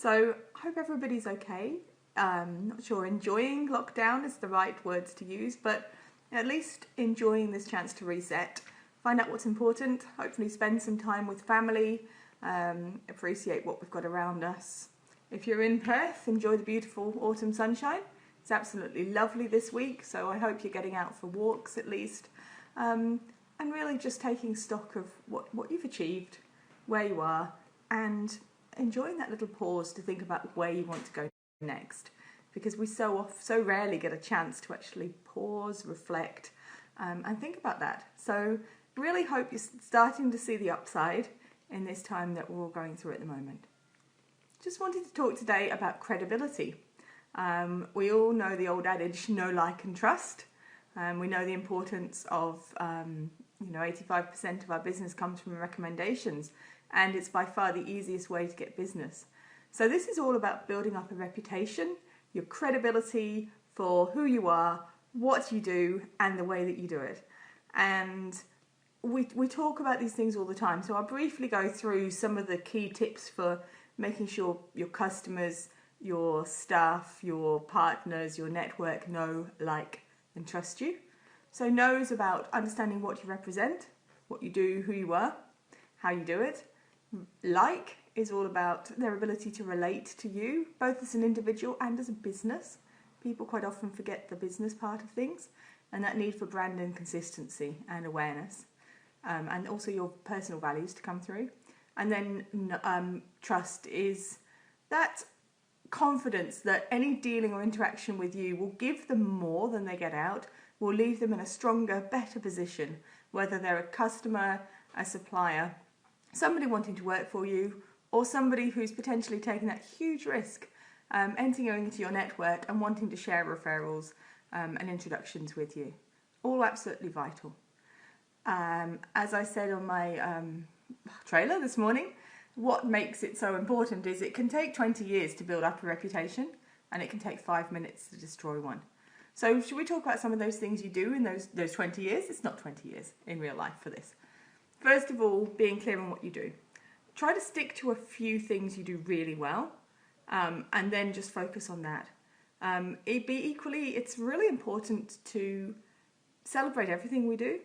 So I hope everybody's okay. Not sure enjoying lockdown is the right words to use, but at least enjoying this chance to reset, find out what's important, hopefully spend some time with family, appreciate what we've got around us. If you're in Perth, enjoy the beautiful autumn sunshine. It's absolutely lovely this week, so I hope you're getting out for walks at least, and really just taking stock of what you've achieved, where you are, and enjoying that little pause to think about where you want to go next, because we so rarely get a chance to actually pause, reflect, and think about that. So really hope you're starting to see the upside in this time that we're all going through at the moment. Just wanted to talk today about credibility. We all know the old adage, know, like and trust. We know the importance of 85% of our business comes from recommendations, and it's by far the easiest way to get business. So this is all about building up a reputation, your credibility for who you are, what you do, and the way that you do it. And we talk about these things all the time, so I'll briefly go through some of the key tips for making sure your customers, your staff, your partners, your network know, like, and trust you. So know is about understanding what you represent, what you do, who you are, how you do it. Like is all about their ability to relate to you, both as an individual and as a business. People quite often forget the business part of things, and that need for brand and consistency and awareness, and also your personal values to come through. And then trust is that confidence that any dealing or interaction with you will give them more than they get out, will leave them in a stronger, better position, whether they're a customer, a supplier, somebody wanting to work for you, or somebody who's potentially taking that huge risk, entering into your network and wanting to share referrals and introductions with you. All absolutely vital. As I said on my trailer this morning, what makes it so important is it can take 20 years to build up a reputation, and it can take 5 minutes to destroy one. So should we talk about some of those things you do in those 20 years? It's not 20 years in real life for this. First of all, being clear on what you do. Try to stick to a few things you do really well, and then just focus on that. It's really important to celebrate everything we do.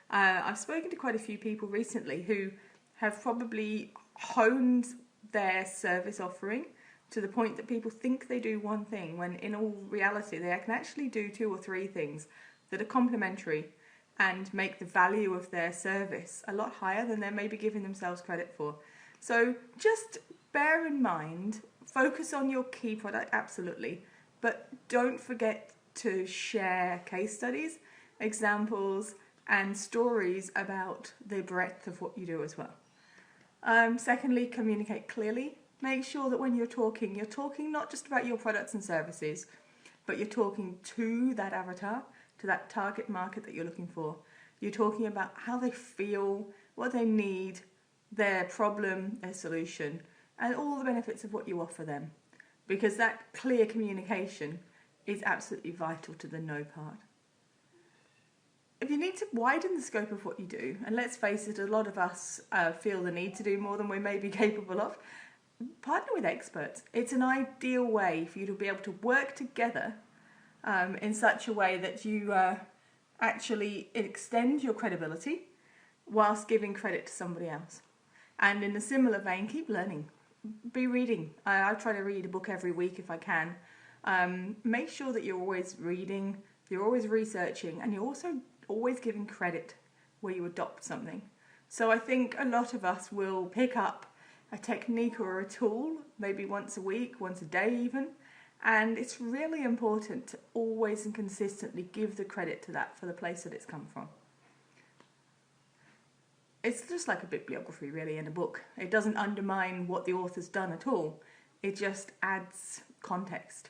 I've spoken to quite a few people recently who have probably honed their service offering to the point that people think they do one thing, when in all reality they can actually do 2 or 3 things that are complementary and make the value of their service a lot higher than they're maybe giving themselves credit for. So just bear in mind, focus on your key product, absolutely, but don't forget to share case studies, examples, and stories about the breadth of what you do as well. Secondly, communicate clearly. Make sure that when you're talking not just about your products and services, but you're talking to that avatar, to that target market that you're looking for. You're talking about how they feel, what they need, their problem, their solution, and all the benefits of what you offer them. Because that clear communication is absolutely vital to the no part. If you need to widen the scope of what you do, and let's face it, a lot of us feel the need to do more than we may be capable of, partner with experts. It's an ideal way for you to be able to work together in such a way that you actually extend your credibility whilst giving credit to somebody else. And in a similar vein, keep learning. Be reading. I try to read a book every week if I can. Make sure that you're always reading, you're always researching, and you're also always giving credit where you adopt something. So I think a lot of us will pick up a technique or a tool, maybe once a week, once a day even, and it's really important to always and consistently give the credit to that for the place that it's come from. It's just like a bibliography really in a book. It doesn't undermine what the author's done at all. It just adds context.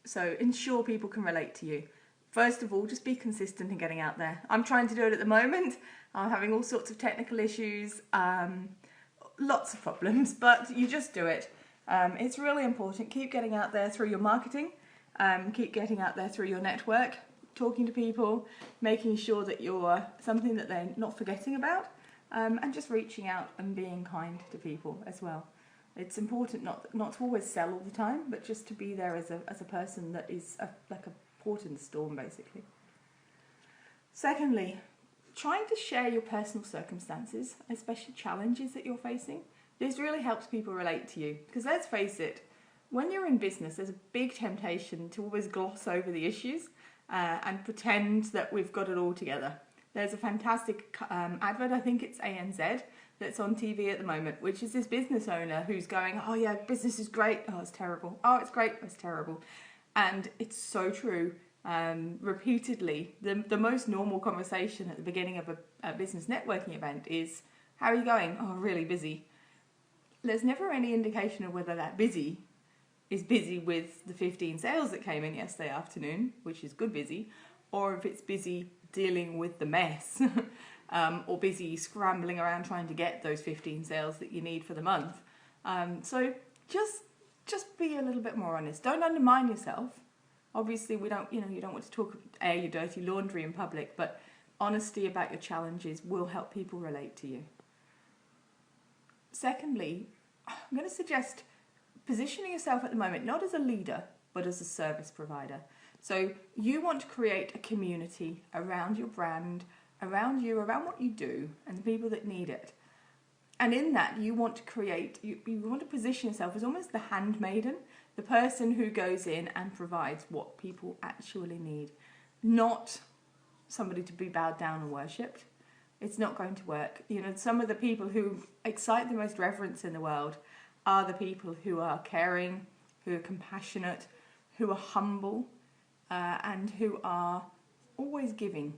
So ensure people can relate to you. First of all, just be consistent in getting out there. I'm trying to do it at the moment. I'm having all sorts of technical issues, lots of problems, but you just do it. It's really important. Keep getting out there through your marketing, keep getting out there through your network, talking to people, making sure that you're something that they're not forgetting about, and just reaching out and being kind to people as well. It's important not to always sell all the time, but just to be there as a person that is like a port in the storm, basically. Secondly, trying to share your personal circumstances, especially challenges that you're facing. This really helps people relate to you, because let's face it, when you're in business, there's a big temptation to always gloss over the issues and pretend that we've got it all together. There's a fantastic advert, I think it's ANZ, that's on TV at the moment, which is this business owner who's going, oh yeah, business is great, oh it's terrible, oh it's great, oh, it's terrible. And it's so true. Repeatedly, the most normal conversation at the beginning of a business networking event is, how are you going? Oh, really busy. There's never any indication of whether that busy is busy with the 15 sales that came in yesterday afternoon, which is good busy, or if it's busy dealing with the mess, or busy scrambling around trying to get those 15 sales that you need for the month. So just be a little bit more honest. Don't undermine yourself. Obviously, you don't want to air your dirty laundry in public, but honesty about your challenges will help people relate to you. Secondly, I'm going to suggest positioning yourself at the moment not as a leader, but as a service provider. So you want to create a community around your brand, around you, around what you do, and the people that need it. And in that, you want to position yourself as almost the handmaiden, the person who goes in and provides what people actually need, not somebody to be bowed down and worshipped. It's not going to work. Some of the people who excite the most reverence in the world are the people who are caring, who are compassionate, who are humble, and who are always giving.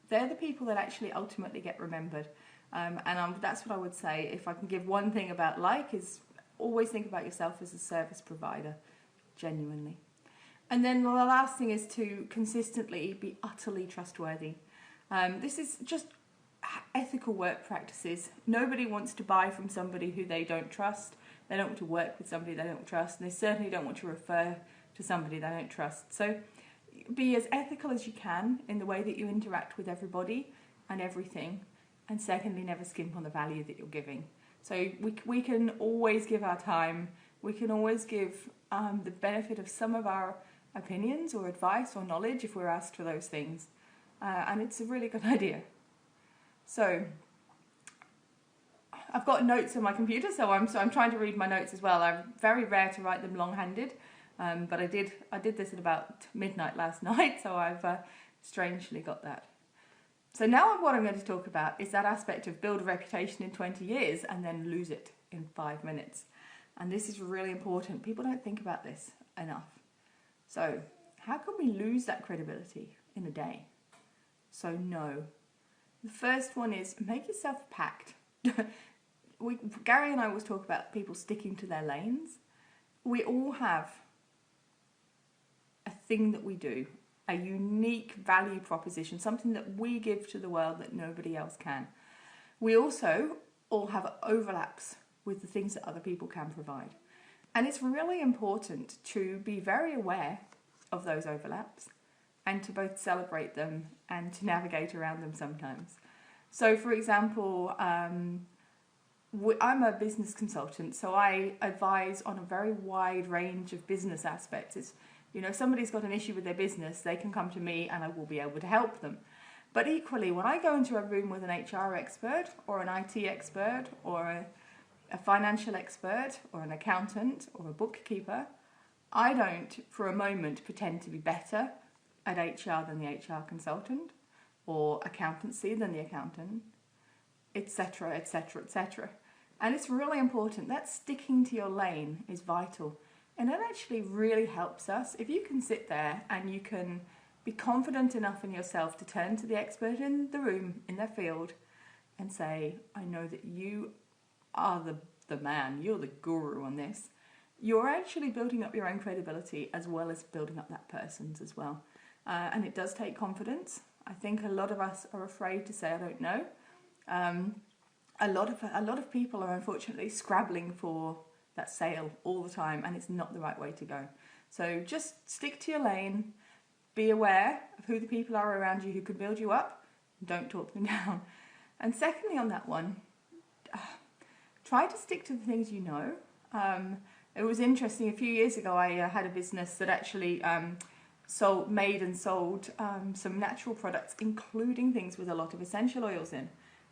They're the people that actually ultimately get remembered. That's what I would say. If I can give one thing about is always think about yourself as a service provider, genuinely. And then the last thing is to consistently be utterly trustworthy. This is just ethical work practices. Nobody wants to buy from somebody who they don't trust. They don't want to work with somebody they don't trust, and they certainly don't want to refer to somebody they don't trust. So be as ethical as you can in the way that you interact with everybody and everything. And secondly, never skimp on the value that you're giving. So we can always give our time. We can always give the benefit of some of our opinions or advice or knowledge if we're asked for those things. And it's a really good idea. So I've got notes on my computer, so I'm trying to read my notes as well. I'm very rare to write them long-handed, but I did this at about midnight last night, so I've strangely got that. So now what I'm going to talk about is that aspect of build a reputation in 20 years and then lose it in 5 minutes. And this is really important. People don't think about this enough. So how can we lose that credibility in a day? So no. The first one is make yourself a pact. Gary and I always talk about people sticking to their lanes. We all have a thing that we do, a unique value proposition, something that we give to the world that nobody else can. We also all have overlaps with the things that other people can provide. And it's really important to be very aware of those overlaps and to both celebrate them and to navigate around them sometimes. So, for example, I'm a business consultant, so I advise on a very wide range of business aspects. If somebody's got an issue with their business, they can come to me and I will be able to help them. But equally, when I go into a room with an HR expert or an IT expert or a financial expert or an accountant or a bookkeeper, I don't for a moment pretend to be better at HR than the HR consultant or accountancy than the accountant, etc., etc., etc. And it's really important. That sticking to your lane is vital. And it actually really helps us if you can sit there and you can be confident enough in yourself to turn to the expert in the room, in their field, and say, I know that you are the man, you're the guru on this. You're actually building up your own credibility as well as building up that person's as well. And it does take confidence. I think a lot of us are afraid to say, I don't know. A lot of people are unfortunately scrabbling for that sale all the time, and it's not the right way to go. So just stick to your lane, be aware of who the people are around you who can build you up, and don't talk them down. And secondly, on that one, try to stick to the things you know. It was interesting, a few years ago I had a business that actually made and sold some natural products, including things with a lot of essential oils in.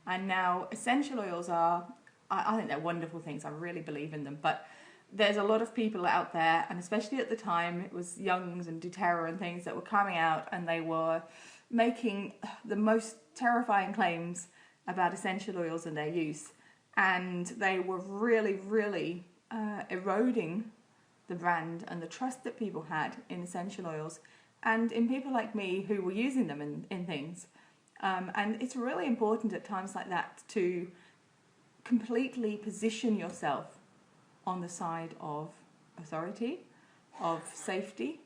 And now essential oils are, I think they're wonderful things, I really believe in them, but there's a lot of people out there, and especially at the time, it was Young's and doTERRA and things that were coming out, and they were making the most terrifying claims about essential oils and their use. And they were really eroding the brand and the trust that people had in essential oils and in people like me who were using them in things. And it's really important at times like that to completely position yourself on the side of authority, of safety,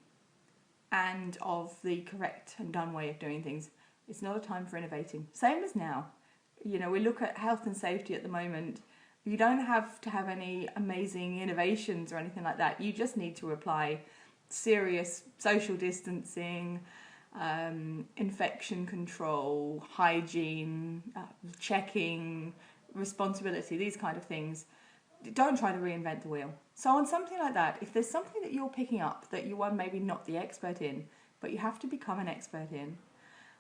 and of the correct and done way of doing things. It's not a time for innovating. Same as now. You know, we look at health and safety at the moment. You don't have to have any amazing innovations or anything like that. You just need to apply serious social distancing, infection control, hygiene, checking, responsibility, these kind of things. Don't try to reinvent the wheel. So on something like that, if there's something that you're picking up that you are maybe not the expert in, but you have to become an expert in,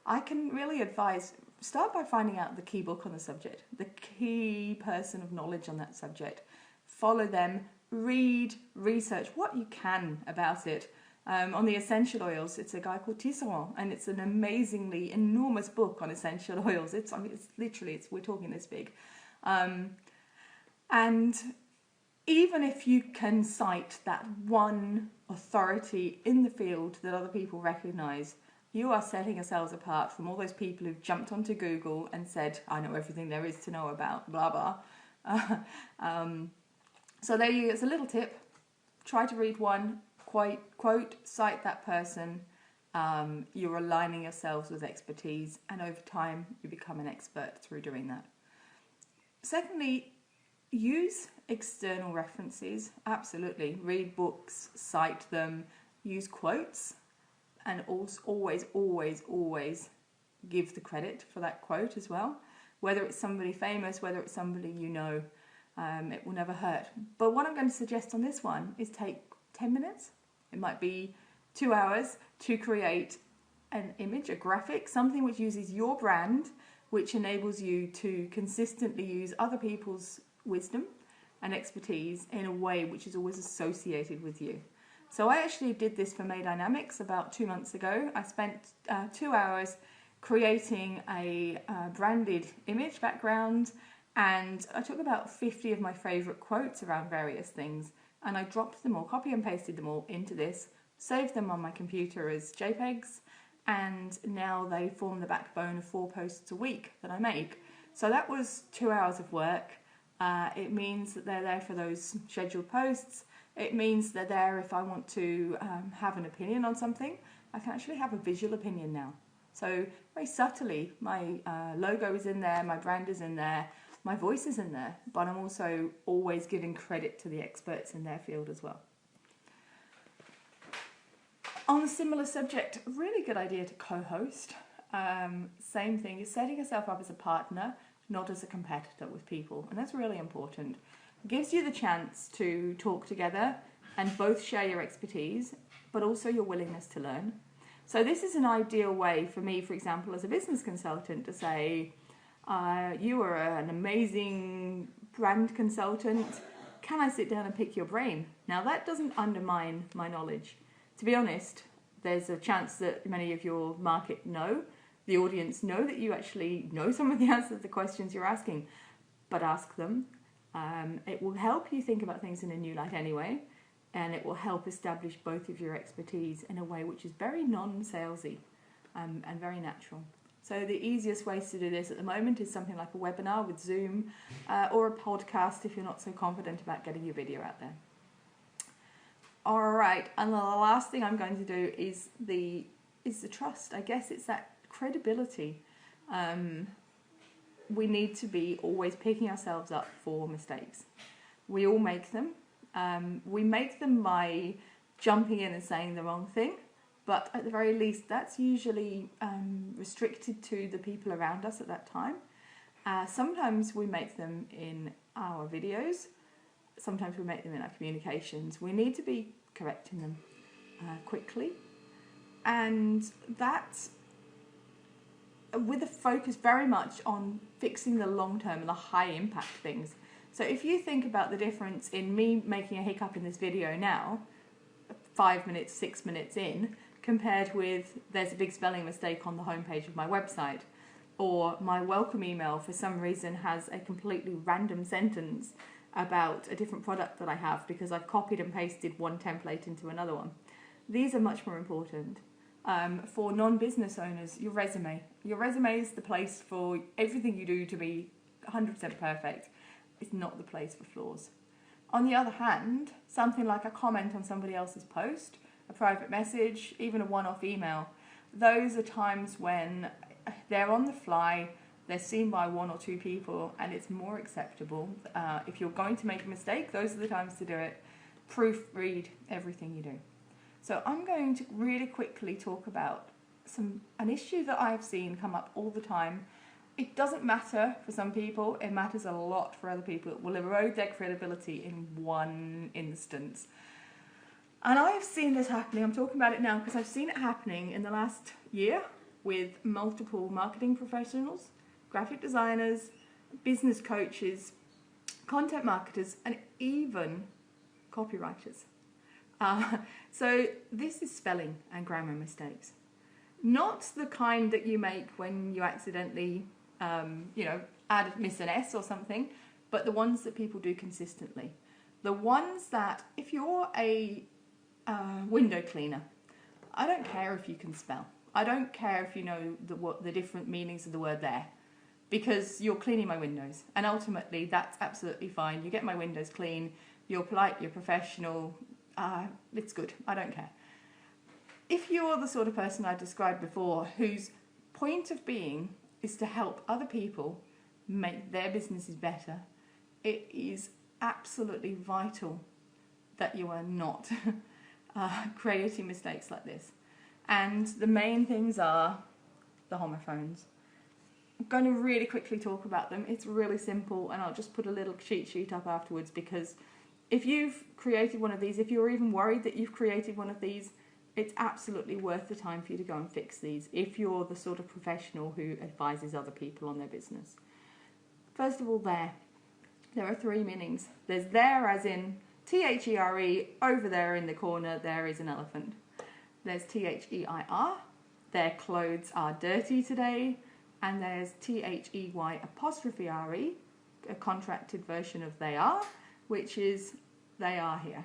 I can really advise, start by finding out the key book on the subject, the key person of knowledge on that subject. Follow them, read, research what you can about it. On the essential oils, it's a guy called Tisserand, and it's an amazingly enormous book on essential oils. It's literally, we're talking this big. And even if you can cite that one authority in the field that other people recognise, you are setting yourselves apart from all those people who've jumped onto Google and said, I know everything there is to know about, blah, blah. So there you go. It's a little tip. Try to read one, quote, cite that person. You're aligning yourselves with expertise, and over time you become an expert through doing that. Secondly, use external references. Absolutely. Read books, cite them, use quotes. And always give the credit for that quote as well. Whether it's somebody famous, whether it's somebody you know, it will never hurt. But what I'm going to suggest on this one is take 10 minutes. It might be 2 hours to create an image, a graphic, something which uses your brand, which enables you to consistently use other people's wisdom and expertise in a way which is always associated with you. So I actually did this for May Dynamics about 2 months ago. I spent 2 hours creating a branded image background, and I took about 50 of my favourite quotes around various things, and I dropped them all, copy and pasted them all into this, saved them on my computer as JPEGs, and now they form the backbone of 4 posts a week that I make. So that was 2 hours of work. It means that they're there for those scheduled posts. It means they're there if I want to have an opinion on something. I can actually have a visual opinion now. So very subtly, my logo is in there, my brand is in there, my voice is in there, but I'm also always giving credit to the experts in their field as well. On a similar subject, a really good idea to co-host. Same thing, you're setting yourself up as a partner, not as a competitor with people, and that's really important. It gives you the chance to talk together and both share your expertise, but also your willingness to learn. So this is an ideal way for me, for example, as a business consultant to say, you are an amazing brand consultant, can I sit down and pick your brain? Now that doesn't undermine my knowledge. To be honest, there's a chance that many of your market know, the audience know that you actually know some of the answers to the questions you're asking, but ask them. It will help you think about things in a new light anyway, and it will help establish both of your expertise in a way which is very non-salesy and very natural. So the easiest ways to do this at the moment is something like a webinar with Zoom or a podcast if you're not so confident about getting your video out there. All right, and the last thing I'm going to do is the trust. I guess it's that credibility. We need to be always picking ourselves up for mistakes. We all make them. We make them by jumping in and saying the wrong thing, but at the very least that's usually restricted to the people around us at that time. Sometimes we make them in our videos, sometimes we make them in our communications. We need to be correcting them quickly, and that's with a focus very much on fixing the long term and the high impact things. So if you think about the difference in me making a hiccup in this video now, 5 minutes, 6 minutes in, compared with there's a big spelling mistake on the homepage of my website, or my welcome email for some reason has a completely random sentence about a different product that I have because I've copied and pasted one template into another one. These are much more important. For non-business owners, your resume. Your resume is the place for everything you do to be 100% perfect. It's not the place for flaws. On the other hand, something like a comment on somebody else's post, a private message, even a one-off email, those are times when they're on the fly, they're seen by one or two people, and it's more acceptable. If you're going to make a mistake, those are the times to do it. Proofread everything you do. So I'm going to really quickly talk about an issue that I've seen come up all the time. It doesn't matter for some people, it matters a lot for other people. It will erode their credibility in one instance. And I've seen this happening, I'm talking about it now because I've seen it happening in the last year with multiple marketing professionals, graphic designers, business coaches, content marketers, and even copywriters. So this is spelling and grammar mistakes. Not the kind that you make when you accidentally, miss an S or something, but the ones that people do consistently. The ones that, if you're a window cleaner, I don't care if you can spell. I don't care if you know the different meanings of the word there, because you're cleaning my windows. And ultimately, that's absolutely fine. You get my windows clean, you're polite, you're professional, it's good, I don't care. If you're the sort of person I described before, whose point of being is to help other people make their businesses better, it is absolutely vital that you are not creating mistakes like this. And the main things are the homophones. I'm going to really quickly talk about them. It's really simple, and I'll just put a little cheat sheet up afterwards, because if you've created one of these, if you're even worried that you've created one of these, it's absolutely worth the time for you to go and fix these if you're the sort of professional who advises other people on their business. First of all, there are three meanings. There's there as in T-H-E-R-E, over there in the corner there is an elephant. There's T-H-E-I-R, their clothes are dirty today, and there's T-H-E-Y apostrophe R-E, a contracted version of they are, which is they are here.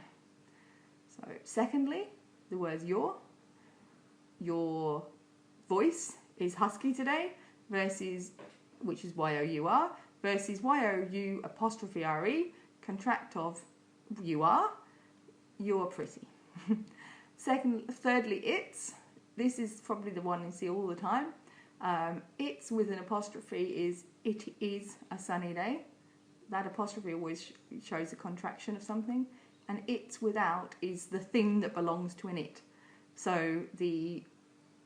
So secondly, the words your voice is husky today, versus, which is Y-O-U-R, versus Y-O-U apostrophe R-E, contract of you are, you're pretty. Thirdly, it's, this is probably the one you see all the time. It's with an apostrophe is, it is a sunny day. That apostrophe always shows a contraction of something. And it's without is the thing that belongs to an it. So the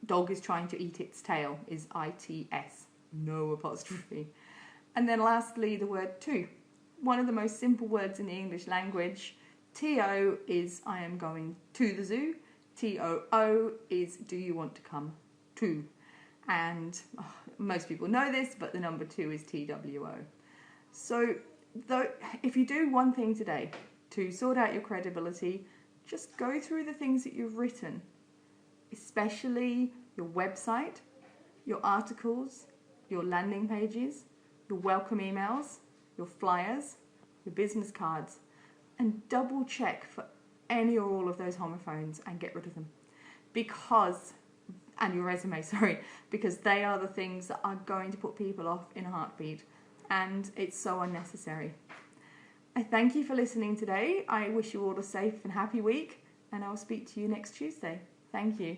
dog is trying to eat its tail is I-T-S, no apostrophe. And then lastly, the word to. One of the most simple words in the English language. T-O is I am going to the zoo. T-O-O is do you want to come to. And most people know this, but the number 2 is T-W-O. So if you do one thing today to sort out your credibility, just go through the things that you've written, especially your website, your articles, your landing pages, your welcome emails, your flyers, your business cards, and double check for any or all of those homophones and get rid of them. And your resume, because they are the things that are going to put people off in a heartbeat, and it's so unnecessary. I thank you for listening today. I wish you all a safe and happy week, and I'll speak to you next Tuesday. Thank you.